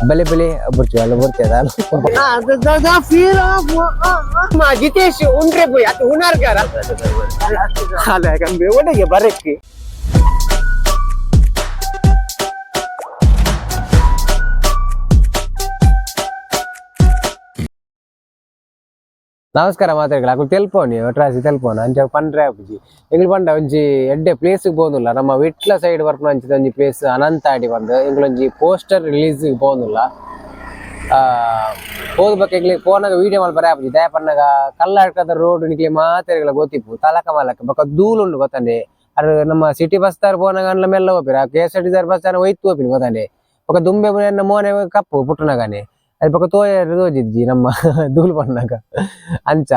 ಬಲೆ ಬಲೆ ಬರ್ತೀವಿ ಅಲ್ಲ ಬರ್ತೀವಿ ಜಿತೇಶ್ ಉಂಡ್ರೆ ಬೋಯ್ ಅದು ಉಣಾರ್ಗಾರ ಅಲ್ಲ ಯಾಕಂದ್ರೆ ಒಡೆಗೆ ಬರಕ್ಕೆ ನಮಸ್ಕಾರ ಮಾತಾಡಲ್ಲ ಅಕ್ಕಳು ತೆಲ್ಪೋನಿ ಒಟ್ರಾಸಿ ತೆಲ್ಪೋನ ಅಂಚ ಪಂಡ್ರೆ ಆಪುಜಿ ಎಂಗ್ಳು ಪಂಡ ಒಂಜಿ ಎಡ್ಡೆ ಪ್ಲೇಸ್ ಪೋನುಲ್ಲ ನಮ್ಮ ವಿಟ್ಲ ಸೈಡ್ ಬರ್ಪುನ ಅಂಚಿದ ಒಂಜಿ ಪ್ಲೇಸ್ ಅನಂತಾಡಿ ಬಂದು ಎಂಗ್ಳೊಂಜಿ ಪೋಸ್ಟರ್ ರಿಲೀಸ್ ಪೋನುಲ್ಲ ಹೋದ ಬಗ್ಗೆ ಎಂಗ್ಲಿಗೆ ಪೋನಾಗ ವಿಡಿಯೋ ಮಲ್ಪರೆ ಆಪುಜಿ ದಯ ಪನ್ನಗ ಕಲ್ಲಾಡ್ಕದ ರೋಡ್ ನಿಕ್ಲಿ ಮಾತೆರೆಗಳ ಗೊತ್ತಿಪ್ಪು ತಲಕ ಮಲಕ ಬೊಕ ಧೂಲುಂಡು ಗೊತ್ತಂಡೆ ಅದು ನಮ್ಮ ಸಿಟಿ ಬಸ್ ತಾರ ಪೋನಾಗ ಅನ್ಲ ಮೆಲ್ಲ ಹೋಪಿರ KSRTC ಬಸ್ ತಾರ ಒಯ್ತು ಹೋಪಿನಿ ಗೊತ್ತಂಡೆ ಬೊಕ ದುಂಬೆ ಮೋನೆ ಕಪ್ಪು ಪುಟ್ಟನಗಾನೆ ಅದು ಪಕ್ಕ ತೋಜಿಜ್ಜಿ ನಮ್ಮ ಧೂಳು ಬಣ್ಣಾಗ ಅಂಚ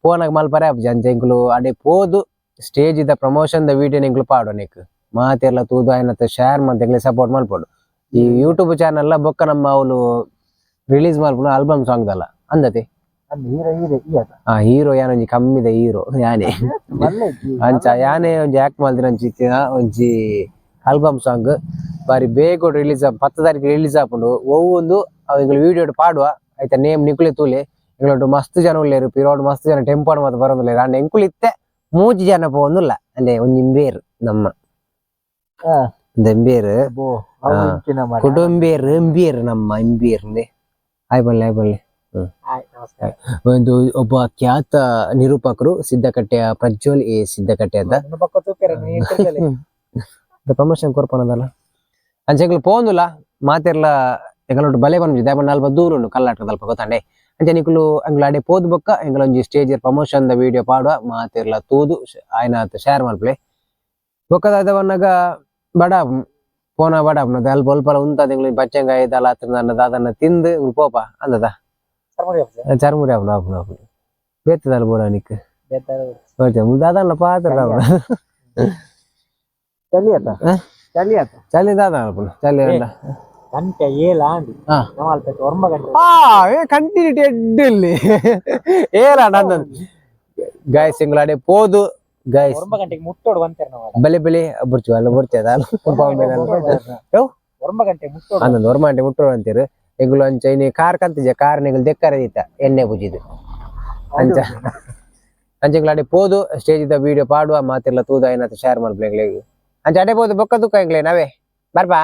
ಫೋನಾಗ ಮಲ್ಪರೆ ಆಪ್ಜಿ ಅಂಚ ಎಂಕ್ಲು ಅಡೆ ಪೋದು ಸ್ಟೇಜ್ ಇದ್ದ ಪ್ರಮೋಷನ್ ದ ವಿಡಿಯೋ ಎಂಕ್ಲು ಪಾಡು ನೆಕ್ ಮಾತೆಲ್ಲ ತೂದು ಆಯ್ನತ್ತ ಶೇರ್ ಮತ್ತೆ ಎಂಗ್ಲಿ ಸಪೋರ್ಟ್ ಮಲ್ಪಡು ಈ ಯೂಟ್ಯೂಬ್ ಚಾನಲ್ ಬೊಕ್ಕ ನಮ್ಮ ಅವಳು ರಿಲೀಸ್ ಮಲ್ಪಡು ಆಲ್ಬಮ್ ಸಾಂಗ್ ದಲ್ಲ ಅಂದತಿ ಹೀರೋ ಯಾನೊಂಜಿ ಕಮ್ಮಿದ ಹೀರೋ ಯಾನೆ ಅಂಚ ಯಾನೆ ಒಂಜಿ ಆಕ್ಟ್ ಮಲ್ದಿನ ಒಂಜಿ ಆಲ್ಬಮ್ ಸಾಂಗ್ ಬಾರಿ ಬೇಗ ರಿಲೀಸ್ 10 ತಾರೀಕು ರಿಲೀಸ್ ಆಪುಂಡು ಒಂದು ಎಂಗ್ಳು ವಿಡಿಯೋ ಪಾಡುವ ಆಯ್ತಾ ನೇಮ್ ನಿಕ್ಲೆ ತೂಲೆ ಎಂಗ್ಳೊಟ್ಟು ಮಸ್ತ್ ಜನ ಉಳ್ಳೇರು ಪಿರೋಡ್ ಮಸ್ತ್ ಜನ ಟೆಂಪೋಡ್ ಮತ್ತೆ ಬರೋದಿಲ್ಲ ಅಂಡ್ ಎಂಕುಲು ಇತ್ತೆ 3 ಜನ ಪೋಂದುಲ್ಲ ಅಂದ್ರೆ ಒಂಜಿ ಇಂಬೇರು ನಮ್ಮ ಎಂಬೇರು ಕುಟುಂಬೇರು ಎಂಬೇರು ನಮ್ಮ ಇಂಬೇರ್ನೆ ಆಯ್ಬಲ್ಲೆ ಒಂದು ಒಬ್ಬ ಖ್ಯಾತ ನಿರೂಪಕರು ಸಿದ್ದಕಟ್ಟೆಯ ಪ್ರಜ್ವಲ್ ಸಿದ್ದಕಟ್ಟೆ ಅಂತ ಪ್ರಮೋಷನ್ ಕೊರ್ಪನದಲ್ಲ ಅಂಚೆಗಳು ಪೋಂದುಲ್ಲ ಮಾತೆರ್ಲ ಎಂಗಳೊಟ್ಟು ಬಲೆ ಬಂದಿದೆ ಬಣ್ಣ ಅಲ್ಪ ದೂರ ಉಂಡು ಕರ್ನಾಟಕದ ಅಲ್ಪ ಗೊತ್ತಂಡೆ ಅಂಚೆ ನಿಕ್ಲು ಎಂಗ್ಲ ಅಡೆ ಪೋದು ಬೊಕ್ಕ ಎಂಗಳೊಂಜಿ ಸ್ಟೇಜ್ ಪ್ರಮೋಷನ್ ದ ವಿಡಿಯೋ ಪಾಡುವ ಮಾತೆರ್ಲ ತೂದು ಆಯ್ನ ಶೇರ್ ಮಲ್ಪಲೆ ಬೊಕ್ಕದ ಬಣ್ಣಗ ಬಡ ಪೋನ ಬಡ ಅಲ್ಪ ಅಲ್ಪ ಉಂತದ ಎಂಗ್ಳು ಬಚ್ಚಂಗಾಯಿ ದಲ ಹತ್ರ ಅದನ್ನ ತಿಂದು ಪೋಪ ಅಂದದ ಚರ್ಮುರಿ ಆಪುನ ಆಪುನ ಆಪುನ ಬೇತದಲ್ಲ ಬೋಡ ನಿಕ್ ಅದನ್ನ ಪಾತ್ರ ಚಲಿ ದಾದ ಆಪುನ ಚಲಿ ಅಲ್ಲ ಗಂಟೆ ಏಲಾಂಡಿ ಕಂಟಿನ್ಯೂಟಿ ಎಡ್ಡಲ್ಲಿ ಏಲ ನಂದು ಗಾಯಸ್ ಎಂಗ್ಲಾಡೆ ಪೋದು ಗಾಯಸ್ ಗಂಟೆಗೆ ಮುಟ್ಟೋಡು ಬಂತೇವೆ ನಾವು ಬಲೆ ಬಲೆ ಬರ್ತೀವಿ ಅಲ್ಲ ಬರ್ತೀವಿ ಅನ್ನೊಂದು ಗಂಟೆ ಮುಟ್ಟೋಡು ಅಂತೀರು ಎಂಗ್ಳು ಅಂಚ ಇನಿ ಕಾರ್ ಕಂತಿಜ ಕಾರ್ ನೆಗಳು ದೆಕ್ಕರ ದೀತ ಎಣ್ಣೆ ಬುಜಿದು ಅಂಚ ಅಂಚೆಂಗ್ಲಾಡೆ ಪೋದು ಸ್ಟೇಜ್ ಇದ್ದ ವಿಡಿಯೋ ಪಾಡುವ ಮಾತೆಲ್ಲ ತೂದ ಏನಂತ ಶೇರ್ ಮಾಡ್ಬೇಕು ಎಂಗ್ಳಿಗೆ ಅಂಚ ಅಡೆ ಪೋದು ಬೊಕ್ಕ ದುಃಖ ಎಂಗ್ಲೇ ನಾವೇ ಬರ್ಬಾ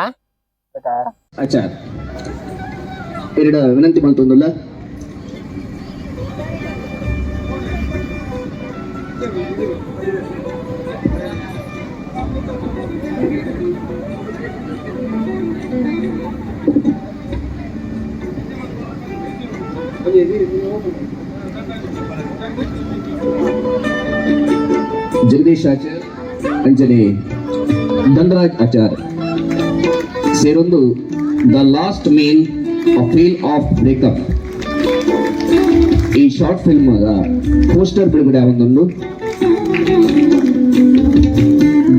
ಆಚಾರ ವಿನಂತಿ ಮಾಡ್ತೊಂದುಲ್ಲ ಜಗದೀಶ್ ಆಚಾರ್ ಅಂಜನೆ ಧನರಾಜ್ ಆಚಾರ್ ಸೇರೊಂದು the last main feel of breakup ಈ ಶಾರ್ಟ್ ಫಿಲ್ಮ್ ಪೋಸ್ಟರ್ ಬಿಡುಗಡೆ ಒಂದೊಂದು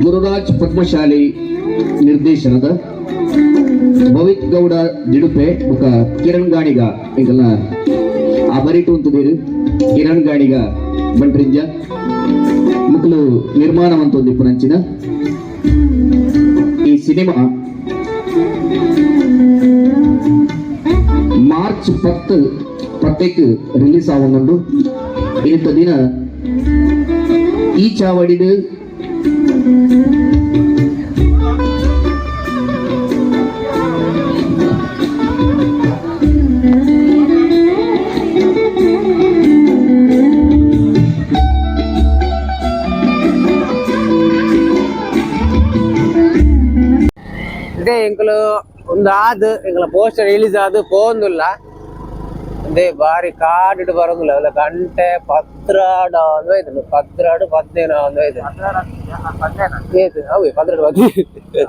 ಗುರುರಾಜ್ ಪದ್ಮಶಾಲಿ ನಿರ್ದೇಶನದ ಭವಿತ್ ಗೌಡ ದಿಡುಪೆ ಬೊಕ ಕಿರಣ್ ಗಾಣಿಗ ಈಗೆಲ್ಲ ಆ ಬರಿಟು ಅಂತದಿರು ಕಿರಣ್ ಗಾಣಿಗ ಬಂಟ್ರಿಂಜ ಮಕ್ಕಳು ನಿರ್ಮಾಣ ಅಂತೊಂದಿಪ್ಪು ನಂಚಿನ ಈ ಸಿನಿಮಾ ಮಾರ್ಚ್ 10 ರಿಲೀಸ್ ಆವೊಂದುಂಡು ಇಂಥ ದಿನ ಈ ಚಾವಡಿಡು ಇದೇ ಎಂಕಲು ಒಂದು ಆದ್ ಎಂಕಲ ಪೋಸ್ಟರ್ ರಿಲೀಸ್ ಆದ್ ಪೋಂದುಲ್ಲ ಅದೇ ಬಾರಿ ಕಾಡಿಟ್ಟು ಬರೋದಿಲ್ಲ ಅಲ್ಲ ಗಂಟೆ ಪತ್ರಾಡ ಒಂದು ಪತ್ರಾಡು 15 ಒಂದು ಅವು 12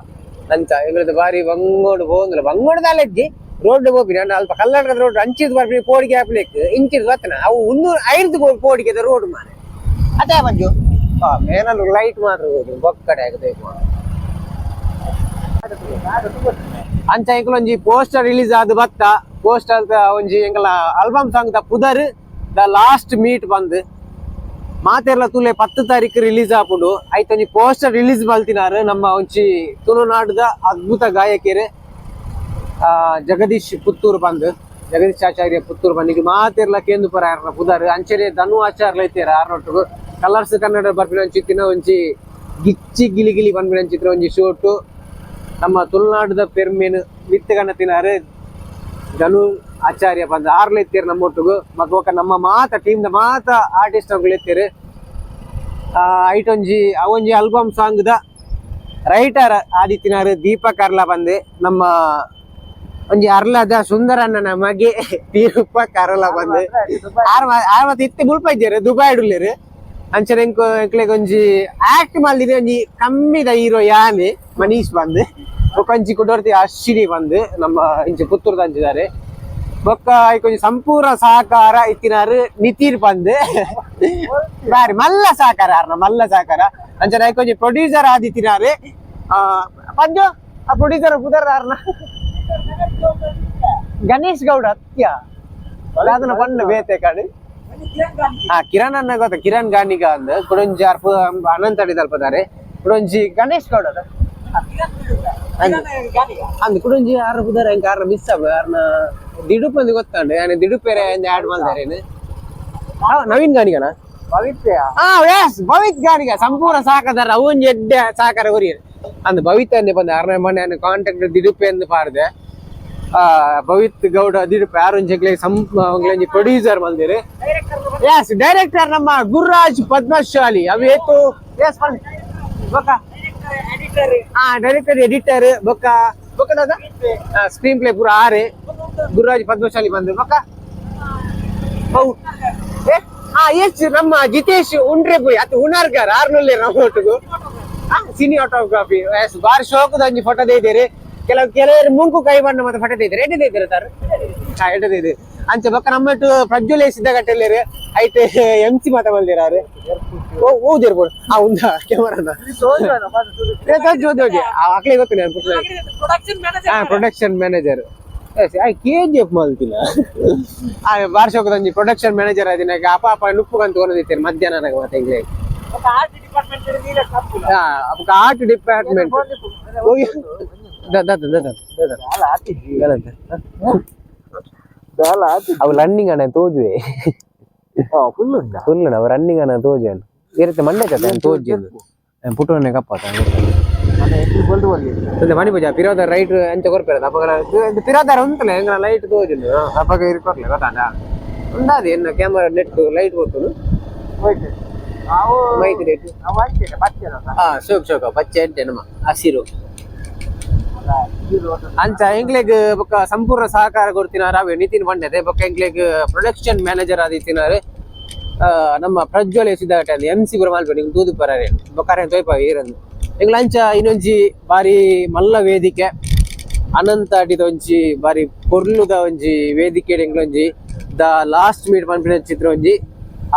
ಅಂಚ ಎಂಗ್ಳದ ಬಾರಿ ಬಂಗೋಡು ಪೋಂದಿಲ್ಲ ಬಂಗೋಡದಲ್ಲಜ್ಜಿ ರೋಡ್ ಹೋಗಿ ನಾನು ಅಲ್ಪ ಕರ್ನಾಟಕದ ರೋಡ್ ಅಂಚಿದ್ ಬರ್ಬಿ ಪೋಡಿಗೆ ಹಾಕ್ಲಿಕ್ಕೆ ಇಂಚಿದ್ ಬತ್ತನ ಅವು 105 ಪೋಡಿಗೆ ರೋಡ್ ಮಾರೆ ಅದೇ ಮಂಜು ಮೇನಲ್ಲಿ ಲೈಟ್ ಮಾತ್ರ ಹೋಗುದು ಬೊಕ್ಕಡೆ ಆಗದೆ ಅಂಚ ಎಂಕಲ್ ಒಂಜಿ ಪೋಸ್ಟರ್ ರಿಲೀಸ್ ಆದ್ ಬತ್ತ ಪೋಸ್ಟರ್ ಒಂಜಿ ಎಂಕಲ ಆಲ್ಬಮ್ ಸಾಂಗ್ ದ ಪುದರ್ ದ ಲಾಸ್ಟ್ ಮೀಟ್ ಬಂದ್ ಮಾತೆರ್ಲ ತೂಲೆ 10 ತಾರೀಕು ರಿಲೀಸ್ ಆಪುಂಡು ಐತ ಒಂಜಿ ಪೋಸ್ಟರ್ ರಿಲೀಸ್ ಮಲ್ತಿನಾರು ನಮ್ಮ ಒಂಜಿ ತುಳುನಾಡುದ ಅದ್ಭುತ ಗಾಯಕಿಯರು ಜಗದೀಶ್ ಪುತ್ತೂರು ಬಂದು ಜಗದೀಶ್ ಆಚಾರ್ಯ ಪುತ್ತೂರು ಬಂದಿಗೆ ಮಾತಿರ್ಲ ಕೇಂದು ಪರ ಯಾರನ್ನ ಪುದಾರು ಅಂಚೆರೆ ಧನು ಆಚಾರ್ಲ ಐತಿರ ಆರ್ನೊಟ್ಟಿಗೂ ಕಲರ್ಸ್ ಕನ್ನಡ ಬರ್ಪಿನ ಒಂಚಿತ್ತಿನ ಒಂಜಿ ಗಿಚ್ಚಿ ಗಿಲಿ ಗಿಲಿ ಬಂದ್ಬಿಡ ಅಂಚಿತ್ತಿನ ಒಂಜಿ ಶೋಟು ನಮ್ಮ ತುಳುನಾಡದ ಪೆರ್ಮೇನು ಮಿತ್ತಗನ್ನ ತಿನ್ನಾರು ಧನು ಆಚಾರ್ಯ ಬಂದು ಆರ್ಲ ಎತ್ತೀರು ನಮ್ಮ ಒಟ್ಟಿಗೂ ಮಗ ನಮ್ಮ ಮಾತ ಟೀಮ್ದ ಮಾತ ಆರ್ಟಿಸ್ಟ್ ಅವ್ಗಳು ಎತ್ತೀರು ಐಟೊಂಜಿ ಅವೊಂಜಿ ಆಲ್ಬಮ್ ಸಾಂಗ್ ದ ರೈಟರ್ ಆದಿತ್ಯನಾರು ದೀಪಕ್ ಅರ್ಲ ಬಂದು ನಮ್ಮ ಒಂಜಿ ಅರ್ಲದ ಸುಂದರಣ್ಣನ ಮಗೆ ದೀಪಕ್ ಅರ್ಲ ಬಂದು ಆರ್ಮತ್ ಇತ್ತೆ ಮುಲ್ಪ ಇದ್ದೀರು ದುಬೈ ಇಡಲಿರು ಅಂಚನೆ ಎಂಕ್ಲೆಗ್ ಒಂಜಿ ಆಕ್ಟ್ ಮಲ್ದಿನ ಒಂಜಿ ಕಮ್ಮಿದ ಹೀರೋ ಯಾನೆ ಮನೀಶ್ ಬಂದು ಒಂಜಿ ಕುಡೋರ್ತಿ ಅಶ್ವಿನಿ ಬಂದು ನಮ್ಮ ಇಂಚೆ ಪುತ್ತೂರ್ದ ಅಂಚಿದ್ದಾರೆ ಬೊಕ್ಕ ಕೊಂಚ ಸಂಪೂರ್ಣ ಸಹಕಾರ ಇತ್ತಿನಾರು ನಿತಿನ್ ಬಂದು ಬಾರಿ ಮಲ್ಲ ಸಹಕಾರ ಆರ್ನ ಮಲ್ಲ ಸಹಕಾರ ಅಂಚನೆ ಕೊಂಚ ಪ್ರೊಡ್ಯೂಸರ್ ಆದಿತ್ತಿನಾರು ಪಂಜು ಆ ಪ್ರೊಡ್ಯೂಸರ್ ಪುದರ್ ಆರ್ನ ಗಣೇಶ್ ಗೌಡ ಅತ್ಯ ಅದನ್ನ ಬಣ್ಣ ಬೇತೆ ಕಾಡು ಕಿರಣ್ ಅನ್ನ ಗೊತ್ತ ಕಿರಣ್ ಗಾನಿಗ ಅಂದ್ ಕುಡೊಂಜಿ ಅರ್ಪ ಅನಂತ ಅಡಿದಲ್ಪದಾರೆ ಕುಡೊಂಜಿ ಗಣೇಶ್ ಗೌಡ ಅಂದ್ ಕುಡೊಂಜಿ ಆರ ಪುದಾರ ಎಂಕ ಆರ್ನ ಮಿಸ್ ಆಗ ಆರ್ನ ದಿಡುಪ್ ಅಂದ್ ಗೊತ್ತಾಂಡು ಯಾನೆ ದಿಡುಪೇರೆ ಆಡ್ ಮಾಡ್ದಾರೇನು ನವೀನ್ ಗಾನಿಗನ ಭವಿತ್ ಗಾನಿಗ ಸಂಪೂರ್ಣ ಸಾಕದಾರ ಅವನ್ ಎಡ್ಡೆ ಸಾಕಾರ ಒರಿಯರ್ ಅಂದ್ ಭವಿತ್ ಅಂದೆ ಬಂದ ಆರ್ನ ಮನೆ ಕಾಂಟ್ಯಾಕ್ಟ್ ದಿಡುಪೆ ಎಂದು ಪಾಡ್ದೆ ಭವಿತ್ ಗೌಡ ದಿಡುಪೆ ಆರೊಂಜಿ ಒಂಜಿ ಪ್ರೊಡ್ಯೂಸರ್ ಬಂದಿರು ಎಸ್ ಡೈರೆಕ್ಟರ್ ನಮ್ಮ ಗುರುರಾಜ್ ಪದ್ಮಶಾಲಿ ಅವೇತು ಎಸ್ ಡೈರೆಕ್ಟರ್ ಎಡಿಟರ್ ಬೊಕ್ಕ ಬೊಕ್ಕದ ಸ್ಕ್ರೀನ್ ಪ್ಲೇ ಪೂರ ಆರೆ ಗುರುರಾಜ್ ಪದ್ಮಶಾಲಿ ಬಂದು ಬೊಕ್ಕ ಎಸ್ ನಮ್ಮ ಜಿತೇಶ್ ಉಂಡ್ರೆ ಪೋಯ್ ಅತ್ ಹುನಾರ್ಗಾರ ಆರ್ನಲ್ಲೇ ನಮ್ಮ ಒಟ್ಟಿಗೂ ಸಿನಿ ಆಟೋಗ್ರಾಫಿ ಎಸ್ ಬಾರಿ ಶೋಕದ ಒಂಜಿ ಫೋಟೋ ದೇದಿರಿ ಕೆಲವರು ಮುಂಕು ಕೈ ಬಣ್ಣ ಮತ್ತೆ ಫೋಟೋ ದೇದಿರಿ ಎಡ್ಡೆ ದೇದಿರ ತಾರು ಎಡ್ಡೆ ದೇದಿ ಅಂಚೆ ಬೊಕ್ಕ ನಮ್ಮಟ್ಟು ಪ್ರಜ್ವಲೆ ಸಿದ್ದಗಟ್ಟೆಲ್ಲಿರು ಐಟ್ MC ಮಾತ ಬಂದಿರಾರು ಓದಿರ್ಬೋದು ಉಂದ ಕ್ಯಾಮರಾನ ಅಕ್ಲೆ ಗೊತ್ತು ನಾನು ಪ್ರೊಡಕ್ಷನ್ ಮ್ಯಾನೇಜರ್ KGF ಮಲ್ತಿನ ವಾರ್ಷಿಕದ ಒಂಜಿ ಪ್ರೊಡಕ್ಷನ್ ಮ್ಯಾನೇಜರ್ ಆದಿನ ಅಪ ಅಪ ನುಪ್ಪುಗಂತ ಓನದಿತ್ತೇನೆ ಮಧ್ಯಾಹ್ನ ಮತ್ತೆ ಇಂಗ್ಲೇ ಆರ್ಟ್ ಡಿಪಾರ್ಟ್ಮೆಂಟ್ ಅವು ರನ್ನಿಂಗ್ ಅಣ್ಣ ತೋಜುವೆ ಫುಲ್ ಅವು ರನ್ನಿಂಗ್ ಅಣ್ಣ ತೋಜು ಇರುತ್ತೆ ಮಂಡೆ ಕತೆ ತೋಜು ಪುಟ್ಟನೆ ಕಪ್ಪಾತ ಮಣಿ ಪೂಜಾ ಪಿರೋದಾರ ರೈಟ್ ಎಂಚ ಕೊರ್ಪಿರೋದು ಅಪ್ಪ ಪಿರೋದಾರ ಉಂಟಲ್ಲ ಹೆಂಗ ಲೈಟ್ ತೋಜುಂಡು ಅಪ್ಪಗ ಇರ್ಕೊರ್ಲೆ ಗೊತ್ತಾಂಡ ಉಂಡಾದಿ ಎನ್ನ ಕ್ಯಾಮರಾ ನೆಟ್ ಲೈಟ್ ಕೊಟ್ಟು ಮೈತಿ ರೇಟ್ ಶೋಕ್ ಶೋಕ ಪಚ್ಚೆ ಎಂಟೆ ನಮ್ಮ ಹಸಿರು ಅಂಚ ಎಂಗ್ಲೆಗ್ ಬೊಕ್ಕ ಸಂಪೂರ್ಣ ಸಹಕಾರ ಕೊಡ್ತಿನಾರ ಅವೇ ನಿತಿನ್ ಬಂಡದೆ ಬೊಕ್ಕ ಎಂಗ್ಲೆಗ್ ಪ್ರೊಡಕ್ಷನ್ ಮ್ಯಾನೇಜರ್ ಆದಿತ್ತಿನಾರು ನಮ್ಮ ಪ್ರಜ್ವಲೆ ಸಿದ್ದಗಟ್ಟೆ MC ಪುರ ಮಾಲ್ಪೆ ನಿಮ್ಗೆ ತೂದು ಪರರೆ ಬೊಕ್ಕರೆ ತೋಯ್ಪ ಈರಂದು ಎಂಗ್ಲ ಅಂಚ ಇನ್ನೊಂಜಿ ಬಾರಿ ಮಲ್ಲ ವೇದಿಕೆ ಅನಂತ ಅಡಿದ ಒಂಜಿ ಬಾರಿ ಪೊರ್ಲುದ ಒಂಜಿ ವೇದಿಕೆ ಎಂಗ್ಲೊಂಜಿ ದ ಲಾಸ್ಟ್ ಮೀಟ್ ಪನ್ಪಿನ ಚಿತ್ರ ಒಂಜಿ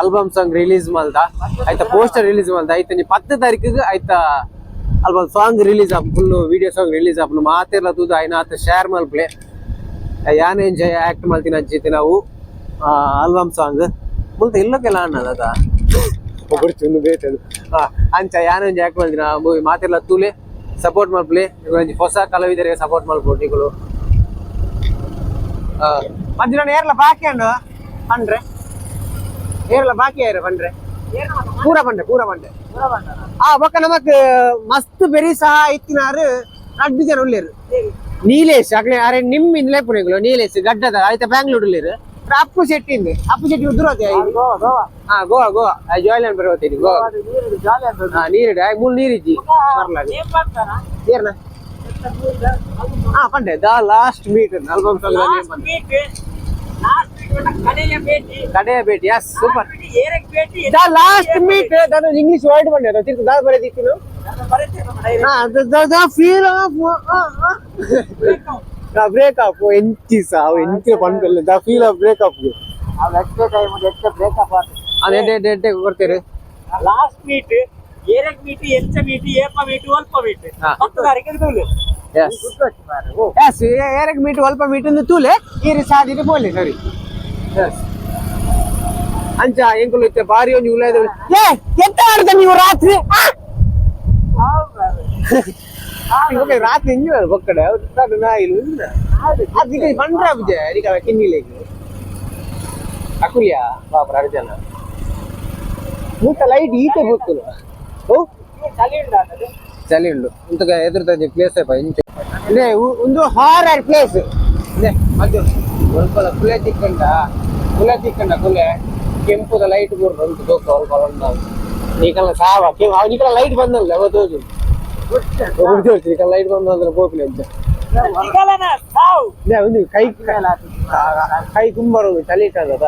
ಆಲ್ಬಮ್ ಸಾಂಗ್ ರಿಲೀಸ್ ಮಲ್ದ ಆಯ್ತ ಪೋಸ್ಟರ್ ರಿಲೀಸ್ ಮಲ್ದ ಆಯ್ತ 10 ತಾರೀಕಿಗೆ ಆಯ್ತ ಆಲ್ಬಮ್ ಸಾಂಗ್ ರಿಲೀಸ್ ಆಪ್ ಫುಲ್ ವಿಡಿಯೋ ಸಾಂಗ್ ರಿಲೀಸ್ ಆಪ್ ಮಾತೆಲ್ಲ ತೂದು ಐನಾತ ಶೇರ್ ಮಲ್ಪ್ಲೆ ಯಾನ್ ಎಂಜಾಯ್ ಆಕ್ಟ್ ಮಲ್ತಿನ ಅಂಚಿತ್ತು ನಾವು ಆಲ್ಬಮ್ ಸಾಂಗ್ ಮುಲ್ತ ಇಲ್ಲಕ್ಕೆಲ್ಲ ಅನ್ನದ ಒಬ್ಬರು ಬೇತದು ಅಂಚ ಯಾನ್ ಎಂಜಾಯ್ ಆಕ್ಟ್ ಮಲ್ತಿನ ಮೂವಿ ಮಾತೆಲ್ಲ ತೂಲೆ ಸಪೋರ್ಟ್ ಮಲ್ಪ್ಲೆ ಹೊಸ ಕಲಾವಿದರಿಗೆ ಸಪೋರ್ಟ್ ಮಲ್ಪೊಟ್ಟಿಗಳು ಮತ್ತೆ ನಾನು ಏರ್ಲ ಬಾಕಿ ಅಂಡು ಪಂಡ್ರೆ ಏರ್ಲ ಬಾಕಿ ಆಯ್ರ ಪಂಡ್ರೆ ಪೂರ ಪಂಡೆ ಬೊಕ್ಕ ನಮಕ್ ಮಸ್ತ್ ಬೆರಿ ಸಹ ಇತ್ತಿನಾರು 2 ಜನ ಉಳ್ಳೇರು ನೀಲೇಶ್ ಅಕ್ಲೆ ಅರೆ ನಿಮ್ ಇಂದ್ಲೇ ಪುಣೆಗಳು ನೀಲೇಶ್ ಗಡ್ಡದ ಆಯ್ತಾ ಬ್ಯಾಂಗ್ಳೂರ್ ಉಳ್ಳೇರು ಅಪ್ಪು ಶೆಟ್ಟಿ ಉದ್ರೋತೆ ಗೋವಾ ಜಾಯ್ಲೆಂಡ್ ಬರೋತೀನಿ ಗೋವಾ ನೀರಿಡ ಮೂಲ್ ನೀರಿಜ್ಜಿ ಏರ್ನ ಪಂಡೆ the last meet album song ಕಡೆಯ ಭೇಟಿ yes super the last meet ನಾನು ಇಂಗ್ಲಿಷ್ ವರ್ಡ್ ಬಂದೆ ಅದು ತಿರ್ಕು ದಾದ ಬರೆದಿತ್ತು ದ ಫೀಲ್ ಆಫ್ ಬ್ರೇಕಪ್ ಎಂಚಿ ಸಾವು ಎಂಚಿನ ಪಂಪಲ್ಲ ದ ಫೀಲ್ ಆಫ್ ಬ್ರೇಕಪ್ ಅದೇ ಕೊಡ್ತೀರಿ ಲಾಸ್ಟ್ ಮೀಟ್ ಏರಕ್ ಮೀಟ್ ಎಂಚ ಮೀಟ್ ಏಪ ಮೀಟ್ ಅಲ್ಪ ಮೀಟ್ 10 ತಾರೀಕಿಗೆ ತೂಲೆ ಎಸ್ ಏರಕ್ ಮೀಟ್ ಅಲ್ಪ ಮೀಟ್ ತೂಲೆ ಈರಿ ಸಾದಿನ ಪೋಲೆ ಸರಿ ಅಂಚ ಎಂಕುಲು ಇತ್ತೆ ಬಾರಿ ಒಂಜಿ ಉಳ್ಳಾಯ್ದ ಎಂತ ಆಡ್ದ ನೀವು ರಾತ್ರಿ ರಾತ್ರಿ ಎಂಜಿ ಬೊಕ್ಕಡೆ ನಾಯಿಲು ಅದಕ್ಕೆ ಬಂದ್ರೆ ಅಬ್ಜೆ ಅದಕ್ಕೆ ಕಿನ್ನಿಲೇಗೆ ಅಕುಲಿಯಾ ಬಾಬ್ರ ಅರ್ಜನ ಮೂತ ಲೈಟ್ ಈತೆ ಗೊತ್ತು ಓ ಚಳಿ ಉಂಡು ಇಂತ ಎದುರು ಪ್ಲೇಸ್ ಇಂಚೆ ಇದೆ ಒಂದು ಹಾರರ್ ಪ್ಲೇಸ್ ಇದೆ ಅದು ಸ್ವಲ್ಪ ಕುಲೆ ತಿಕ್ಕಂಡ ಕುಲೆ ಕೆಂಪುದ ಲೈಟ್ ಬೂರ್ದು ಅಂತ ಸ್ವಲ್ಪ ನೀಕಲ್ಲ ಸಾವ ಅವನಿಕಲ್ಲ ಲೈಟ್ ಬಂದಲ್ಲ ಅವತ್ತು ನೀಕಲ್ಲ ಲೈಟ್ ಬಂದ ಅಂದ್ರೆ ಗೋಪಿನ ಅಂತ ಒಂದು ಕೈ ಕುಂಬಾರೋದು ಚಳಿ ಇಟ್ಟದ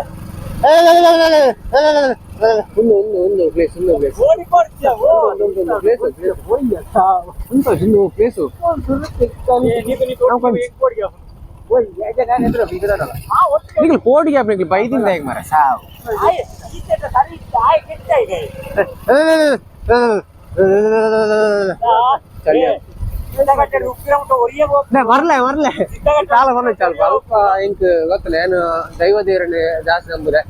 ಒಂದು ಪ್ಲೇಸ್ ಪ್ಲೇಸ್ ಕೋಡಿಗೆ ಬೈದಿಂದ ಹೇಗೆ ಮರ ಸಾವು ಮರ್ಲೆ ಕಾಲ ಬಂದ ಸ್ವಲ್ಪ ಇಂಕ್ ಗೊತ್ತಲ್ಲ ಏನು ದೈವ ದೇವರನ್ನೇ ಜಾಸ್ತಿ ನಂಬುದೆ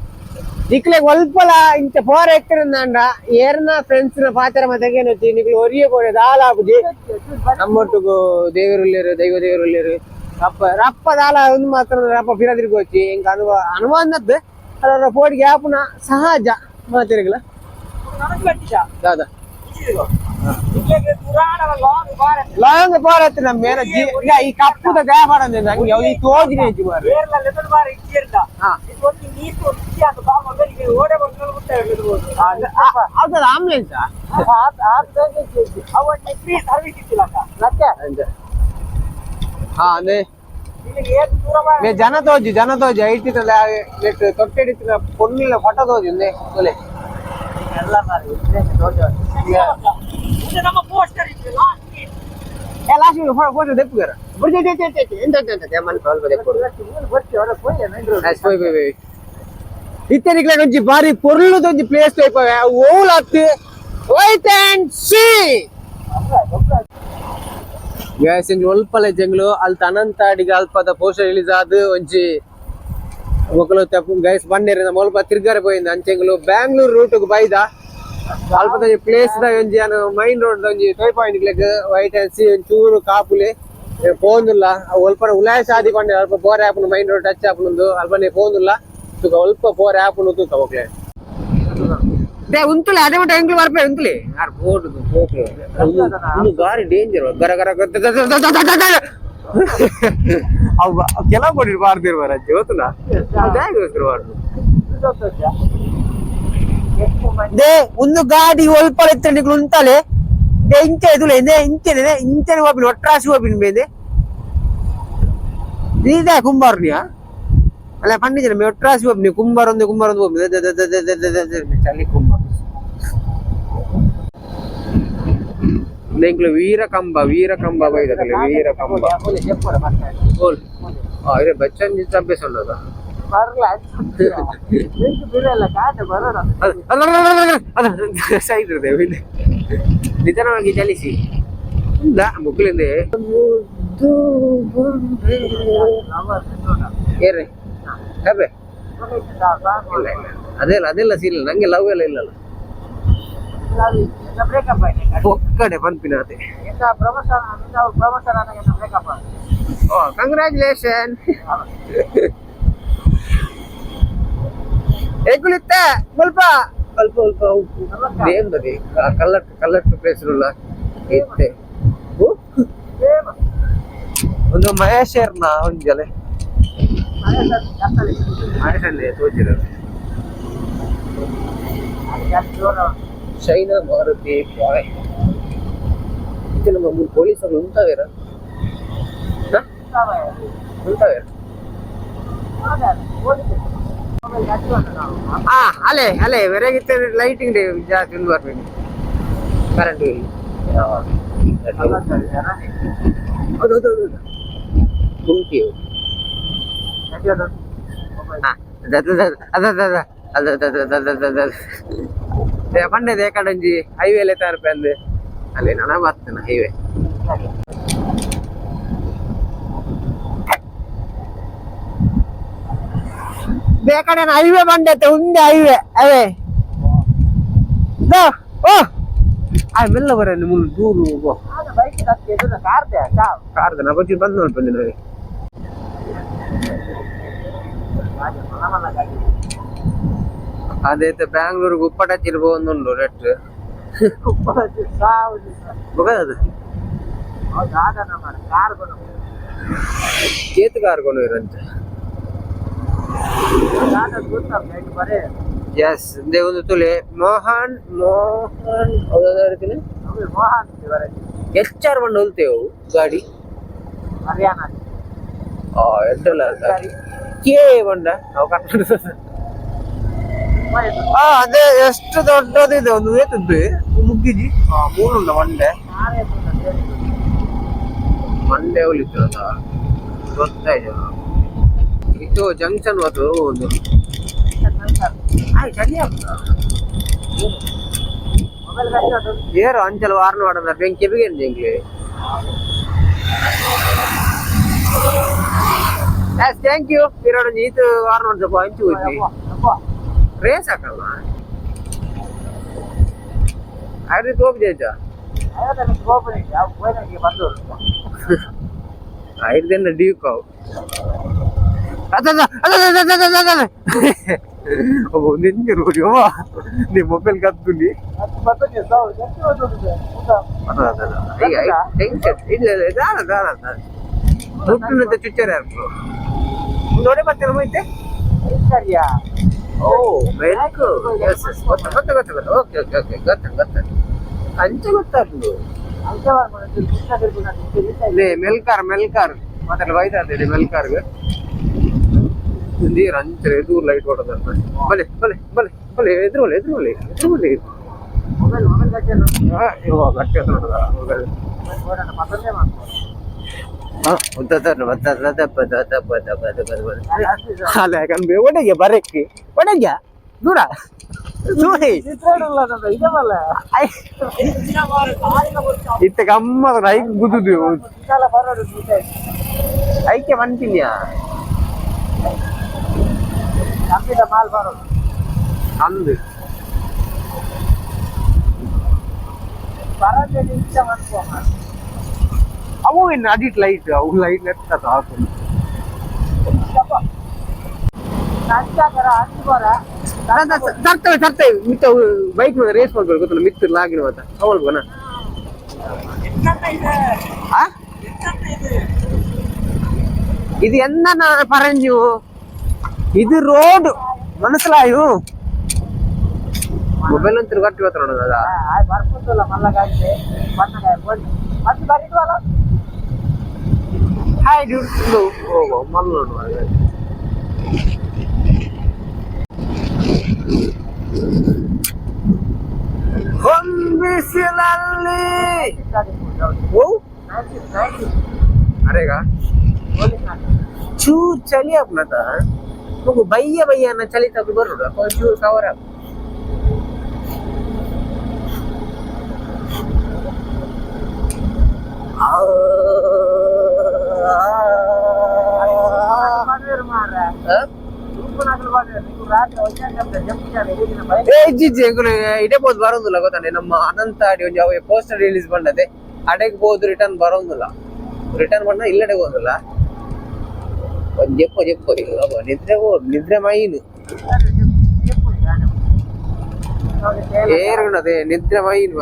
ನಿಕ್ಲೆ ಒಲ್ಪಲ ಇಂಚ ಪೋರ ಎಕ್ಕರಂದ ಏರ್ನ ಫ್ರೆಂಡ್ಸ್ ನ ಪಾತ್ರ ಮತ್ತೇನು వచ్చి ನಿಕ್ಲೆ ಒರಿಯ ಕೋಡೆ ದಾಲಾಬುದಿ ನಮ್ಮೊಟ್ಟಿಗೂ ದೇವರುಳ್ಳೇರು ದೈವ ದೇವರುಳ್ಳೇರು ರಪ್ಪ ದಾಲ ಒಂದು ಮಾತ್ರ ರಪ್ಪ ಫಿರದಿರ್ಗು వచ్చి ಇಂಕ ಅನುಮಾನದ್ದು ಅದರ ಪೋಡಿಗೆ ಆಪುನ ಸಹಜ ಮಾತಿರಗಳ ದಾದಾ ಲಾಂಗ್ ಭಾರತ್ ನಮ್ಮ ಮೇರ ಈ ಕಪ್ಪುದ ಗಾಬಾರ ನಂಗೆ ಈ ತೋಜಿನ ಅದು ಆಂಬುಲೆನ್ಸ್ ಜನ ತೋಜಿ ಐಟಿ ತೊಟ್ಟೆಡಿನ ಪೊನ್ನಿಲ್ಲ ಫೋಟೋ ತೋಜಿ ಕೊಲೆ ಇತ್ತೀಚೆಗೆ ಬಾರಿ ಪೊರ್ಲುದೊಂದು ಪ್ಲೇಸ್ ಓಲಾತ್ ವೈಟ್ ಅಂಡ್ ಸೀ ಗ್ಯಾಸ್ ಒಲ್ಪಲ ಜಂಗ್ಲು ಅಲ್ಲಿ ಅನಂತ ಅಡಿಗೆ ಅಲ್ಪದ ಪೋಸ್ಟರ್ ರಿಲೀಸ್ ಆದ ಒಂಜಿ ಮೊಕ್ಕಲು ಗೈಸ್ ಬಂದಿರ ನಮ್ಮ ಅಲ್ಪ ತಿರ್ಗಾರ ಹೋಯಿಂದ ಅಂಚೆಂಗ್ಲು ಬ್ಯಾಂಗ್ಳೂರ್ ರೂಟ್ಗೆ ಬೈದ ಅಲ್ಪದ ಪ್ಲೇಸ್ ದ ಒಂಜಿ ಮೈನ್ ರೋಡ್ ಒಂಜಿ tie point white and sea ಒಂಚೂರು ಕಾಪುಲೆ ಪೋಂದುಲ್ಲ ಒಲ್ಪನ ಉಲಾಯಸ ಆದಿ ಕೊಂಡೆ ಅಲ್ಪ ಬೋರ್ ಆಪುನು ಮೈನ್ ರೋಡ್ ಟಚ್ ಆಪುನು ಅಲ್ಪನೆ ಪೋಂದುಲ್ಲ ತುಕ ಒಲ್ಪ ಬೋರ್ ಆಪುನು ತೂಕ ಹೋಗ್ಲೆ ದೇ ಉಂತುಲೆ ಅದೇ ಮಟ್ಟ ಎಂಗ್ಲು ಬರ್ಪೆ ಉಂತುಲೆ ಯಾರು ಬೋರ್ಡ್ ಹೋಗ್ಲೆ ಬಾರಿ ಡೇಂಜರ್ ಗರ ಗರ ಅವ್ ಕೆಲವು ಕೊಡಿ ಬಾರ್ದಿರ್ಬಾರ ಅಜ್ಜಿ ಗೊತ್ತಲ್ಲ ದೇ ಒಂದು ಗಾಡಿ ಒಲ್ಪ ಎತ್ತನಿಗಳು ಉಂಟಲೆ ಇಂಚೆ ಎದುಲೆ ಇಂಚೆನೆ ಇಂಚೆನೆ ಹೋಗ್ಬಿನ್ ಒಟ್ರಾಸಿ ಹೋಗ್ಬಿನ್ ಬೇದೆ ಇದೇ ಕುಂಬಾರ್ನಿಯಾ ಅಲ್ಲ ಪಂಡಿತ ಮೇ ಒಟ್ರಾಸಿ ಹೋಗ್ಬಿನಿ ಕುಂಬಾರೊಂದು ಹೋಗ್ಬಿನಿ ಚಳಿ ಕುಂಬಾರ ನೆಂಕ್ಲು ವೀರಕಂಬ ಬೈದಲ್ಲ ವೀರಕಂಬ ಅರೆ ಬಚ್ಚನ್ ಅಭ್ಯಾಸ ಉಂಟದ ನಿಧಾನವಾಗಿ ಚಲಿಸಿ ಮುಕ್ಳಿಂದ ಏರ್ರಿ ಹಬೆ ಅದೆಲ್ಲ ಸೀಲ್ ನಂಗೆ ಲವ್ ಎಲ್ಲ ಇಲ್ಲಲ್ಲ ಒಕ್ಕಡೆ ಪನ್ಪಿನತೆ ಕಂಗ್ರಾಚುಲೇಷನ್ ಏಕುಲಿತ್ತ ಸ್ವಲ್ಪ ದೇಂದದಿ ಕಲ್ಲಟ್ಟು ಪ್ಲೇಸ್ ಇತ್ತೆ ಒಂದು ಮಹೇಶರ್ನ ಒಂಜಲೆ ಮಹೇಶಲ್ಲಿ ತೋಚಿರ ಚೈನಾ ಮಾರುತಿ ಬಾಯ್ ಇದು ನಮ್ಮ ಮೂರು ಪೊಲೀಸರು ಉಂಟಾವೇರ ಅಲೆ ಬೆರಗಿತ್ತ ಲೈಟಿಂಗ್ ಡೇ ಜಾಸ್ತಿ ಒಂದು ಬರ್ಬೇಕು ಕರೆಂಟ್ ಹೌದು ಗುಂಟಿ ಪಂಡೆ ದೇಕಡಂಜಿ ಹೈವೇ ಎಲ್ಲ ತಾರಪೆ ಅಂದೆ ಅಲ್ಲಿ ನಾನು ಬರ್ತೇನೆ ಹೈವೇ ಬೇಕಡೆ ಹೈವೇ ಬಂಡೆ ಉಂಡೆ ಹೈವೇ ಅವೇ ಓ ಮೆಲ್ಲ ಬರ ದೂರು ಕಾರ್ದ ನಾ ಬಜ್ಜಿ ಬಂದು ನೋಡ್ಬಂದೆ ಅದೈತೆ ಬ್ಯಾಂಗ್ಳೂರ್ಗೆ ಉಪ್ಪಟಚ್ಚಿರ್ಬೋ ಒಂದುಂಡು ರೆಟ್ ಕೇತು ಕಾರ್ಕೊಂಡು ಇರಂತೆ ಎಸ್ ದೇ ಒಂದು ತುಲೆ ಮೋಹನ್ ಎಚ್ಚಾರ್ ಬಂದು ಹೊಲ್ತೇವು ಗಾಡಿ ಎಡ್ಡಲ್ಲ ಕೇ ಬಂಡ ಅದೇ ಎಷ್ಟು ದೊಡ್ಡದಿದೆ ಒಂದು ಏತದ್ದು ಮುಗ್ಗಿಜಿ ಮೂರುಂಡ ಮಂಡೆ ಉಳಿತು ಅದ ಗೊತ್ತಾಯ್ತು ಇದು ಜಂಕ್ಷನ್ ಅದು ಒಂದು ಏರು ಅಂಚಲ ವಾರ್ನ ಮಾಡದ ಬೆಂಕಿ ಬಿಗೇನು ಜಂಗ್ಲಿ ಥ್ಯಾಂಕ್ ಯು ಇರೋಣ ಇದು ವಾರ ನೋಡ್ದಪ್ಪ ಹಂಚು ಹೋಯ್ತಿ ರೇಸ್ ಹಾಕಲ್ಲ ಐದು ತೋಪಿದೆ ಐದನ್ನ ಡ್ಯೂಕಾವ್ ನಿಂಗೆ ನೋಡಿ ನೀ ಮೊಬೈಲ್ ಕತ್ತುಲಿ ಚುಚ್ಚರ ನೋಡಿ ಬರ್ತೀರ ಹೋಯ್ತೆ ಓ ಮೆಲ್ಕ್ ಓಕೆ ಅಂಚೆ ಗೊತ್ತಾಗ್ಲು ಮೆಲ್ಕಾರ್ ಮತ್ತೆ ಬೈದಾದೆ ಮೆಲ್ಕಾರ್ಗೆ ನೀರು ಅಂಚೆ ಎದುರು ಲೈಟ್ ಹೊಡೋದ ಬಲೆ ಬಲೆ ಬಲೆ ಬಲೆ ಎದುರುವಲೆ ಗಟ್ಟಿ ಮೊಬೈಲ್ ಒಡೆಗೆ ಬರಕ್ಕೆ ಒಡೆಗೆ ದೂರ ಇತ್ತ ಗಮ್ಮತ್ ಐಕ್ ಗುದ್ದು ಐಕೆ ಬಂತಿನ್ಯಾ ಅಂದು ಅವು ಇನ್ನು ಅಡಿಟ್ ಲೈಟ್ ಅವು ಲೈಟ್ ನೆಟ್ಟ ಹಾಕೊಂಡು ತರ್ತವೆ ಮಿತ್ತ ಬೈಕ್ ಮೇಲೆ ರೇಸ್ ಮಾಡ್ಬೇಕು ಗೊತ್ತಲ್ಲ ಮಿತ್ತ ಲಾಗಿನ ಮಾತ ಅವಲ್ಗೋನ ಇದು ಎಂದ ಪರಂಜು ಇದು ರೋಡ್ ಮನಸ್ಸಲಾಯು ಮೊಬೈಲ್ ಅಂತ ಗಟ್ಟಿ ಗೊತ್ತ ನೋಡೋದ ಹಾಯ್ ಡ್ಯೂಡ್ ಮಲ್ಲ ನೋಡುವ ಹೊಂಬಿಸಿಲಲ್ಲಿ ಅರೆಗ ಚೂರ್ ಚಳಿ ಆಗ್ನತ ಮಗು ಬಯ್ಯ ಚಳಿ ತಗೊಂಡು ಬರೋದು ಚೂರು ಕವರ್ ಆಗ ಇಡೇ ಬೋದು ಬರೋದಿಲ್ಲ ಗೊತ್ತಾನೆ ನಮ್ಮ ಅನಂತ ಆಡಿ ಒಂದು ಯಾವ ಪೋಸ್ಟರ್ ರಿಲೀಸ್ ಬಂದದೆ ಅಡೆಗೆ ಬೋದು ರಿಟರ್ನ್ ಬರೋದಿಲ್ಲ ರಿಟರ್ನ್ ಬಂದ ಇಲ್ಲಡೆ ಹೋದಿಲ್ಲ ಒಂದು ಜೆಪ್ಪು ನಿದ್ರೆ ಮೈನು ಏರುಣದೆ ನಿದ್ರೆ ಮೈನು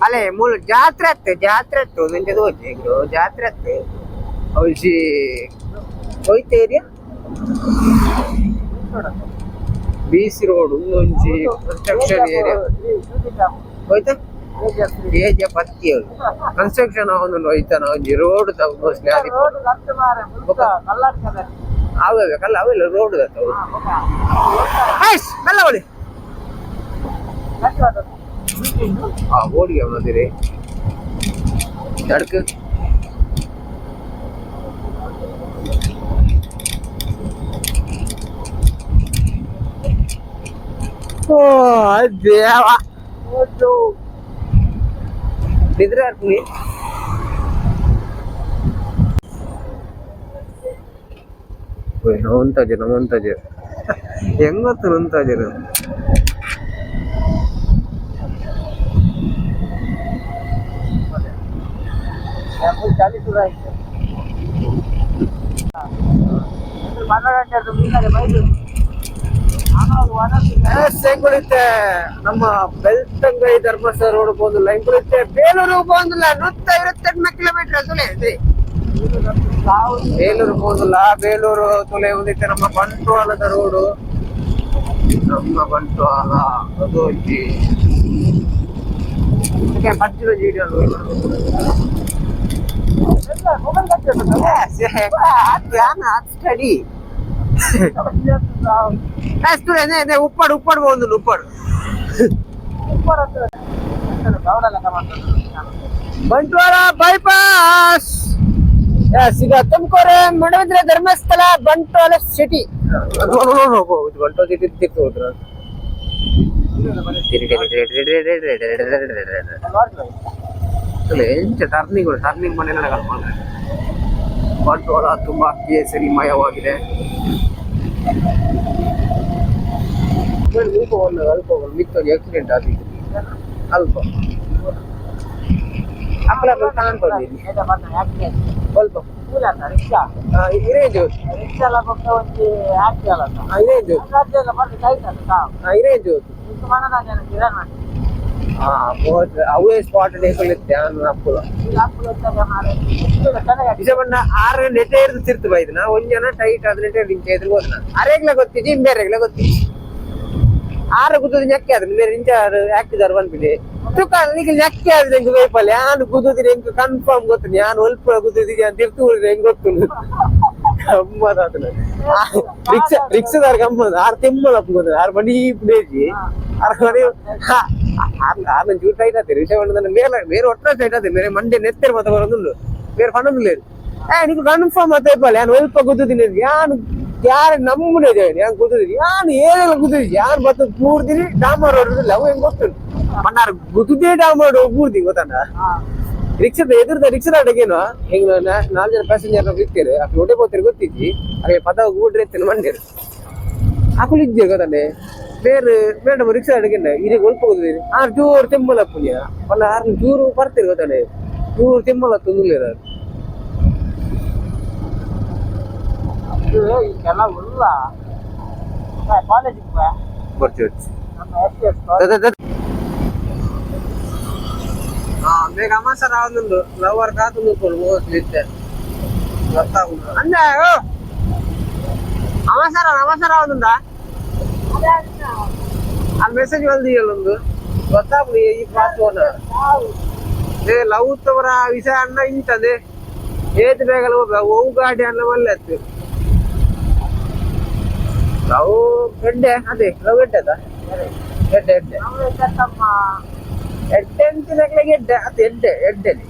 ಅಲ್ಲೇ ಮೂಲ ಜಾತ್ರೆ ಅತ್ತು ನಿಂಗೆ ಹೋಯ್ತೆ ಜಾತ್ರೆ ಅತ್ತೆ ಅವಸಿ ಹೋಯ್ತೆ ಏರಿಯಾ BC ರೋಡ್ ಒಂಜಿ ಕನ್ಸ್ಟ್ರಕ್ಷನ್ ಏರಿಯಾ ಹೋಯ್ತಾ ಏಜ ಪತ್ತಿ ಕನ್ಸ್ಟ್ರಕ್ಷನ್ ಅವನು ಹೋಯ್ತಾನ ಒಂಜಿ ರೋಡ್ ಮೋಸ್ಟ್ಲಿ ಅವೇ ಕಲ್ಲ ಅವೆಲ್ಲ ರೋಡ್ ಕಲ್ಲ ಹೊಳಿ ಓಡಿಗೆ ಅವನದಿರಿ ಅಡ್ಕ ಓ ದೇವ ನಿದ್ರೆ ಆಗ್ತೀನಿ ನಮ್ಮಂತಾಜೆ ಹೆಂಗೊತ್ತು ನಂತಾಜರು चालीस हो रहा है ಎಂಕುಳಿತ್ತೆ ನಮ್ಮ ಬೆಳ್ತಂಗೈ ಧರ್ಮಸ್ಥಳ ರೋಡ್ ಹೋಗುದಿಲ್ಲ, ಎಂಕುಳಿತ್ತೆ ಬೇಲೂರು ಹೋಗುದಿಲ್ಲ 158 ಕಿಲೋಮೀಟರ್ ಅಸಲೇ ಬೇಲೂರು ಹೋಗುದಿಲ್ಲ. ಬೇಲೂರು ತೊಲೆ ಉದಿತ್ತೆ ನಮ್ಮ ಬಂಟ್ವಾಳದ ರೋಡು, ನಮ್ಮ ಬಂಟ್ವಾಳ ಅದು ಪಂಚಿನ ಜೀಡಿ ಸ್ಟಡಿ ಉಪ್ಪಾಡು ಉಪ್ಪಾಡು പോകുന്നുണ്ട് ಉಪ್ಪಾಡು ಬಂಟ್ವಾಳ ಬೈಪಾಸ್ ಈಗ ತುಮಕೂರು ಮೂಡಬಿದ್ರೆ ಧರ್ಮಸ್ಥಳ ಬಂಟ್ವಾಳ ಸಿಟಿ ಬಂಟ್ವಾಳ ಸಿಟಿ ತಿರ್ತು ಹೋದ್ರ ಟರ್ನಿಂಗ್ ಮನೆ ಬಂಟ್ವಾಳ ತುಂಬಾ ಕೇಸರಿಮಯವಾಗಿದೆ. ಅಲ್ಪ ಮಿತ್ತೊಂದು ಆಕ್ಸಿಡೆಂಟ್ ಆಗಿದೆ ಅಲ್ಪ ಅಪ್ಪಳ ಕಾಣ್ಕೊಂಡಿದ್ದೀನಿ ಸ್ವಲ್ಪ ಇರೇಂಜ್ ಇರೇಂಜ್ ಅವೇ ಸ್ಪಾಟ್ ಅಪ್ಪುಲ ಬಣ್ಣ 6 ನೆಟ್ಟೆ ಇರ್ದು ತಿರ್ತು ಬೈದ್ನ ಒಂಜನ ಟೈಟ್ ಆದ ನೆಟ್ಟೆ ರಿಂಚೆ ಇದ್ರು ಹೋದ್ನ ಅರೆಗ್ಲ ಗೊತ್ತಿದ್ದಿ ಬೇರೆಗ್ಲ ಗೊತ್ತಿದ್ದಿ 6 ಗುದ್ದದಿ ನೆಕ್ಕೆ ಆದ್ರೆ ಬೇರೆ ಇಂಚ ಹಾಕಿದಾರು ಬಂದ್ಬಿಡಿ ಈಗ ನೆಕ್ಕೆ ಆದ್ರೆ ಹೆಂಗ್ ವೈಪಲ್ ಯಾನು ಗುದ್ದಿದ್ರೆ ಹೆಂಗ್ ಕನ್ಫರ್ಮ್ ಗೊತ್ತು ನಾನು ಒಲ್ಪ ಗುದ್ದಿದ್ದೀನಿ ಅಂತ ತಿರ್ತು ಉಳಿದ್ರೆ ಹೆಂಗ್ ಗೊತ್ತು ಗಮ್ಮತ್ ಆತನ ರಿಕ್ಷದಾರ ಗಮ್ಮತ್ 6 ತಿಮ್ಮಲಪ್ಪ ಗೊತ್ತ 6 ಮಣಿ ಪ್ಲೇಜಿ 6 ಮಣಿ 6 ಚೂರು ಟೈಟ್ ಆಯ್ತು ರಿಕ್ಷಾ ಬಣ್ಣದ ಮೇಲೆ ಬೇರೆ ಒಟ್ಟ ಟೈಟ್ ಆಯ್ತು ಬೇರೆ ಮಂಡೆ ನೆತ್ತೇರು ಮತ್ತೆ ಬರೋದು ಬೇರೆ ಪಣ್ಣದಿಲ್ಲ ನೀವು ಕನ್ಫರ್ಮ್ ಮತ್ತೆ ಇಪ್ಪಲ್ಲ ನಾನು ಒಲ್ಪ ಗುದ್ದಿದ್ದೀನಿ ಯಾನು ಯಾರು ನಮ್ಮನೆ ಯಾನ್ ಗುದ್ದಿದ್ದೀನಿ ಯಾನು ಏನೆಲ್ಲ ಗುದ್ದಿದ್ದೀನಿ ಯಾರು ಮತ್ತೆ ಪೂರ್ದಿನಿ ಡಾಮರ್ ಹೊರದಿಲ್ಲ ಅವು ಹೆಂಗ್ ಗೊತ್ತು ಮಣ್ಣಾರು ಗುದ್ದಿದ್ದೇ ಡಾಮರ್ ಪೂರ್ತಿ ಗೊತ್ತಾನ ರಿಕ್ಷದ ಎದುರ್ದ ರಿಕ್ಷದ ಅಡಗೇನು ಹೆಂಗ್ 4 ಜನ ಪ್ಯಾಸೆಂಜರ್ ಇರ್ತೀರಿ ಅಷ್ಟು ಒಡೆ ಹೋಗ್ತೀರಿ ಗೊತ್ತಿದ್ದಿ ಹಾಗೆ ಪದ ಗೂಡ್ರಿ ಎತ್ತೇನೆ ಮಂಡ್ಯರು ಹಾಕಲು ಇದ್ದೀರಿ ಗೊತ್ತಾನೆ ಬೇರೆ ಮೇಡಮ್ ರಿಕ್ಷಾ ಅಡಗಿನ ಈಗ ಒಲ್ಪ ಹೋಗಿದ್ದೀರಿ 6 ಜೂರು ತಿಮ್ಮಲ ಪುಣ್ಯ ಒಳ್ಳ 6 ಜೂರು ಬರ್ತೀರಿ ಗೊತ್ತಾನೆ 100 ತಿಮ್ಮಲ ತುಂದಿಲ್ಲ ಈಗೆಲ್ಲ ಉಲ್ಲ ಕಾಲೇಜಿಗೆ ಬರ್ತೀವಿ ಬೇಗ ಅಮಾಸರ ಆವೊಂದುಂಡು ಲವರ್ ಕಾತು ನೋಡ್ಕೊಂಡು ಮೋಸ್ಟ್ಲಿ ಇತ್ತೆ ಗೊತ್ತಾಗುದು ಅಂದ ಅಮಾಸರ ಆವೊಂದುಂಡ ಅಲ್ಲಿ ಮೆಸೇಜ್ ಬಂದಿಯಲ್ಲೊಂದು ಗೊತ್ತಾಗ್ಲಿ ಈ ಪಾಸ್ವರ್ಡ್ ಏ ಲವ್ ತವರ ವಿಷಯ ಅನ್ನ ಇಂತದೆ ಏತ್ ಬೇಗಲ್ಲ ಹೋಗ ಗಾಡಿ ಅನ್ನ ಒಳ್ಳೆ ಇತ್ತು ಲವ್ ಎಡ್ಡೆ ಅದೇ ಲವ್ ಎಡ್ಡೆದ ಎಡ್ಡೆ ಎಡ್ಡೆ ಎಡ್ಡೆ ಎಡ್ಡೆ ಅದು ಎಡ್ಡೆ ಎಡ್ಡೆಲಿ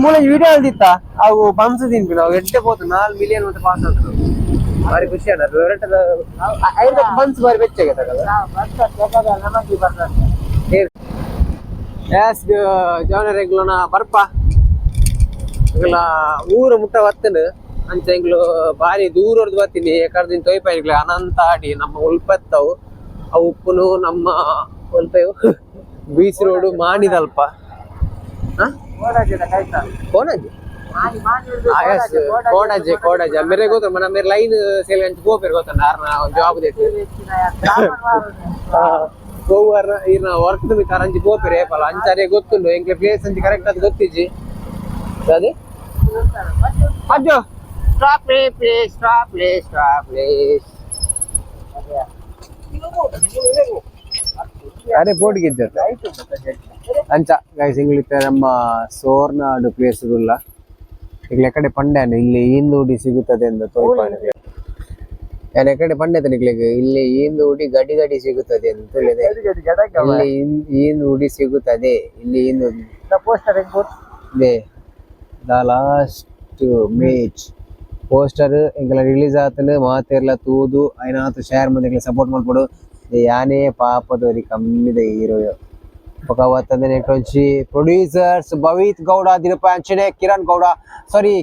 ಮೂಲ ವಿಡಿಯೋ ಅಲ್ದಿತ್ತ ಅವು ಬಂಪ್ಸ್ ತಿನ್ಬಿ ನಾವು ಎಡ್ಡೆ ಹೋತು 4 ಮಿಲಿಯನ್ ಮತ್ತೆ ಪಾಸ್ ಆದ್ರು ಬಾರಿ ಖುಷಿ ಅನ್ನೋದು 5 ಬನ್ಸ್ ಬಾರಿ ಬೆಚ್ಚಾಗೈತೆ ಜವನರೆಗ್ಲನ ಬರ್ಪ ಈಗಲ ಊರು ಮುಟ್ಟ ಬತ್ತನು ಅಂಚ ಎಂಗ್ಲು ಬಾರಿ ದೂರದ್ದು ಬರ್ತೀನಿ ಕರ್ದಿನ ತೊಯ್ಪಾಯಿಗ್ಲ ಅನಂತ ಆಡಿ ನಮ್ಮ ಉಲ್ಪತ್ತವು ಅವು ಉಪ್ಪುನು ನಮ್ಮ ಉಲ್ಪೆವು ಬೀಚ್ ರೋಡು ಮಾಡಿದಲ್ಪ ಕೋಡಾಜೆ ಕೋಡಾಜೆ ಮೇರೆ ಗೊತ್ತ ಮನ ಮೇರೆ ಲೈನ್ ಸೇಲ್ ಅಂಚ ಗೋಪೇರ್ ಗೊತ್ತ ನಾರ್ನ ಜಾಬ್ ದೇತಿ ಗೋವರ್ ಇರ್ನ ವರ್ಕ್ ತುಮಿ ಕರಂಜಿ ಗೋಪೇರೆ ಪಲ ಅಂಚಾರೆ ಗೊತ್ತುಂಡು ಎಂಗೆ ಪ್ಲೇಸ್ ಅಂಚ ಕರೆಕ್ಟ್ ಅದು ಗೊತ್ತಿಜ್ಜಿ ಅದೇ ಅಜ್ಜೋ stop please stop please stop please ಅರೆ ಬೋರ್ಡ್ಗೆ ಇದ್ದತ್ತೆ ಅಂಚ ಗೈಸ್ ಇಂಗ್ಲಿತ್ತೆ ನಮ್ಮ ಸೋರ್ನಾಡು ಪ್ಲೇಸ್ ಇಲ್ಲ ಈಗ ಕಡೆ ಪಂಡ್ಯಾನು ಇಲ್ಲಿ ಈಂದೂಡಿ ಸಿಗುತ್ತದೆ ಎಂದು ತೋರ್ಪಾನೆ ನಾನು ಕಡೆ ಪಂಡ್ಯದ ನಿಗ್ಲಿಗೆ ಇಲ್ಲಿ ಈಂದೂಡಿ ಗಡಿ ಗಡಿ ಸಿಗುತ್ತದೆ ಅಂತ ಹೇಳಿದೆ ಇಲ್ಲಿ ಈಂದೂಡಿ ಸಿಗುತ್ತದೆ ಇಲ್ಲಿ ಈಂದೂಡಿ ಇದೆ ದ ಲಾಸ್ಟ್ ಮೇಚ್ ಪೋಸ್ಟರ್ ಎಂಗೆಲ್ಲ ರಿಲೀಸ್ ಆತನು ಮಾತೆಲ್ಲ ತೂದು ಐನಾತು ಶೇರ್ ಮಂದಿಗೆ ಸಪೋರ್ಟ್ ಮಾಡ್ಕೊಡು ಯಾನೇ ಪಾಪದವರಿ ಕಮ್ಮಿದ ಹೀರೋ ಪಕವತ್ತಂದ್ರೆ ನೆಕ್ಟೊಂಚಿ ಪ್ರೊಡ್ಯೂಸರ್ಸ್ ಬವಿತ್ ಗೌಡ ದಿಡುಪೆ ಅಂಚನೆ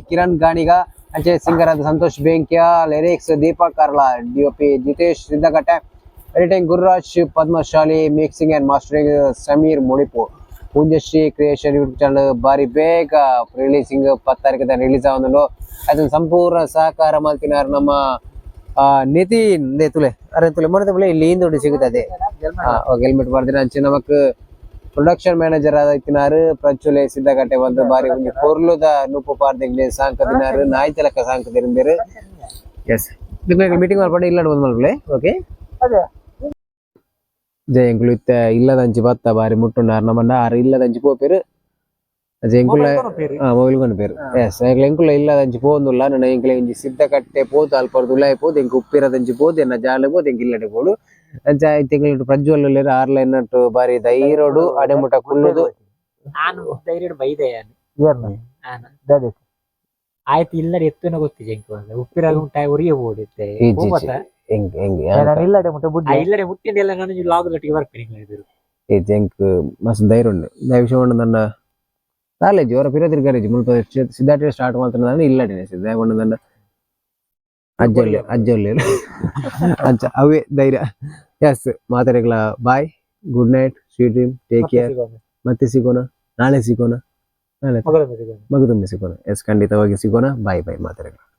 ಕಿರಣ್ ಗಾಣಿಗ ಅಂಚೆ ಸಿಂಗರ್ ಆದ Santosh Benkya lyrics Deepak Karla DOP Jitesh Siddakatte editing Gururaj Padmashali mixing and mastering Sameer Mudipu Poonjashree creation YouTube channel ಬಾರಿ ಬೇಗ ರಿಲೀಸಿಂಗ್ 10 ತಾರೀಕು ರಿಲೀಸ್ ಆಗೋದು ಅದನ್ನ ಸಂಪೂರ್ಣ ಸಹಕಾರ ಮಾಡ್ತಿನಾರು ನಮ್ಮ ನಿತಿನ್ ತುಲೆ ಅರೆ ತುಲೆ ಮನೆ ತುಲೆ ಇಲ್ಲಿ ಹಿಂದೊಡ್ಡಿ ಸಿಗುತ್ತದೆ ಹೆಲ್ಮೆಟ್ ಬರ್ದಿನ ಅಂಚೆ ನಮಕ್ ಪ್ರೊಡಕ್ಷನ್ ಮ್ಯಾನೇಜರ್ ಆದಿನಾರು ಪ್ರಚುಲೆ ಸಿದ್ದಕಟ್ಟೆ ಒಂದು ಬಾರಿ ಒಂದು ಕೊರ್ಲುದ ನುಪ್ಪು ಪಾರ್ದಿಂಗ್ ಸಾಂಕ ದಿನಾರು ನಾಯ್ತಲಕ್ಕ ಸಾಂಕ ತಿರುಂಬೇರು ಎಸ್ ಮೀಟಿಂಗ್ ಮಾಡ್ಕೊಂಡು ಇಲ್ಲ ಬಂದ್ ಮಲ್ಪಲೆ ಓಕೆ ಜೈ ಎಂಕುಲು ಇತ್ತ ಇಲ್ಲದಂಚಿ ಬತ್ತ ಬಾರಿ ಮುಟ್ಟುಂಡಾರು ನಮ್ಮಂಡ ಆರು ಇಲ್ಲದಂಚಿ ಪೋಪೇರು ಅಜ ಎಂಕುಲ ಮೊಬೈಲ್ ಕೊಂಡು ಪೇರು ಎಸ್ ಎಂಕುಲ ಇಲ್ಲದಂಚಿ ಪೋಂದುಲ್ಲ ನನ್ನ ಎಂಕುಲ ಇಂಜಿ ಸಿದ್ದಕಟ್ಟೆ ಪೋತು ಅಲ್ಪರ್ದು ಉಲಾಯ್ ಪೋದು ಎಂಕು ಉಪ್ಪಿರದಂಚಿ ಪೋದು ಎನ್ನ ಜಾಲೆ ಪೋದು ಎಂಕ್ ಇಲ್ಲಡೆ ಪೋಡು ಅಂಚ ತಿಂಗಳು ಪ್ರಜ್ವಲ್ ಆರ್ಲ ಎನ್ನಟ್ಟು ಬಾರಿ ಧೈರ್ಯಡು ಅಡೆಮುಟ ಕುಲ್ಲುದು ನಾನು ಧೈರ್ಯ ಬೈದೆ ಆಯ್ತು ಇಲ್ಲಡೆ ಎತ್ತುನ ಗೊತ್ತಿದೆ ಉಪ್ಪಿರಲ್ಲಿ ಉಂಟಾಯ ಉರಿಯ ಓಡಿತ್ತೆ ಇಲ್ಲಡೆ ಮುಟ್ಟಿಂದೆಲ್ಲ ನಾನು ಲಾಗದೊಟ್ಟಿಗೆ ಬರ್ತೀನಿ ಎಂಕ್ ಮಸ್ತ್ ಧೈರ್ಯ ಉಂಡು ದಯವಿಟ್ಟು ನನ್ನ ಕಾಲೇಜ್ ಅವರ ಪಿರದಿರ್ ಕಾಲೇಜ್ ಮುಲ್ಪ ಸಿದ್ದಾರ್ಥ ಸ್ಟಾರ್ಟ್ ಮಾಡ್ತಾನೆ ಇಲ್ಲಡೆ ಸಿದ್ಧಾಗೊಂಡು ನನ್ನ ಅಜ್ಜೊಲ್ಲೆ ಅಂಚ ಅವೇ ಧೈರ್ಯ ಎಸ್ ಮಾತಾಡಿಗಳ bye good night sweet dream take care ಮತ್ತೆ ಸಿಗೋಣ ನಾಳೆ ಸಿಗೋಣ ಮಗದೊಮ್ಮೆ ಸಿಗೋಣ ಎಸ್ ಖಂಡಿತವಾಗಿ ಸಿಗೋಣ ಬಾಯ್ ಬಾಯ್ ಮಾತಾಡಿಗಳ